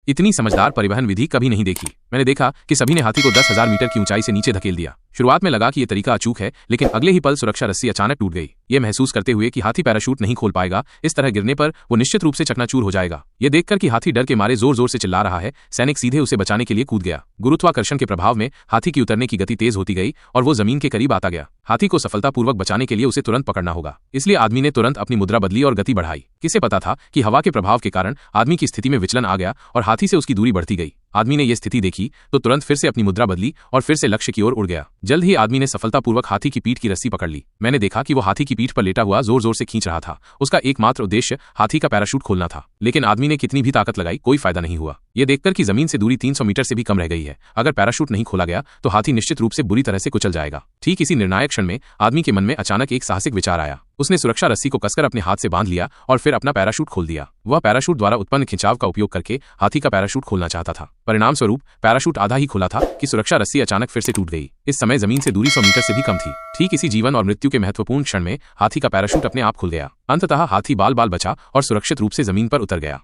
इतनी समझदार परिवहन विधि कभी नहीं देखी। मैंने देखा कि सभी ने हाथी को 10,000 मीटर की ऊंचाई से नीचे धकेल दिया। शुरुआत में लगा कि यह तरीका अचूक है, लेकिन अगले ही पल सुरक्षा रस्सी अचानक टूट गई। ये महसूस करते हुए कि हाथी पैराशूट नहीं खोल पाएगा, इस तरह गिरने पर वो निश्चित रूप से चकनाचूर हो जाएगा। ये देखकर कि हाथी डर के मारे जोर जोर से चिल्ला रहा है, सैनिक सीधे उसे बचाने के लिए कूद गया। गुरुत्वाकर्षण के प्रभाव में हाथी की उतरने की गति तेज होती गई और वो जमीन के करीब आता गया। हाथी को सफलतापूर्वक बचाने के लिए उसे तुरंत पकड़ना होगा, इसलिए आदमी ने तुरंत अपनी मुद्रा बदली और गति बढ़ाई। किसे पता था कि हवा के प्रभाव के कारण आदमी की स्थिति में विचलन आ गया और हाथी से उसकी दूरी बढ़ती गई। आदमी ने यह स्थिति देखी तो तुरंत फिर से अपनी मुद्रा बदली और फिर से लक्ष्य की ओर उड़ गया। जल्द ही आदमी ने सफलतापूर्वक हाथी की पीठ की रस्सी पकड़ ली। मैंने देखा कि वो हाथी की पीठ पर लेटा हुआ जोर जोर से खींच रहा था। उसका एकमात्र उद्देश्य हाथी का पैराशूट खोलना था, लेकिन आदमी ने कितनी भी ताकत लगाई, कोई फायदा नहीं हुआ। यह देखकर कि जमीन से दूरी 300 मीटर से भी कम रह गई है। अगर पैराशूट नहीं खोला गया तो हाथी निश्चित रूप से बुरी तरह से कुचल जाएगा। ठीक इसी निर्णायक क्षण में आदमी के मन में अचानक एक साहसिक विचार आया। उसने सुरक्षा रस्सी को कसकर अपने हाथ से बांध लिया और फिर अपना पैराशूट खोल दिया। वह पैराशूट द्वारा उत्पन्न खिंचाव का उपयोग करके हाथी का पैराशूट खोलना चाहता था। परिणाम स्वरूप पैराशूट आधा ही खुला था कि सुरक्षा रस्सी अचानक फिर से टूट गई। इस समय जमीन से दूरी 100 मीटर से भी कम थी। ठीक इसी जीवन और मृत्यु के महत्वपूर्ण क्षण में हाथी का पैराशूट अपने आप खुल गया। अंततः हाथी बाल बाल बचा और सुरक्षित रूप से जमीन पर उतर गया।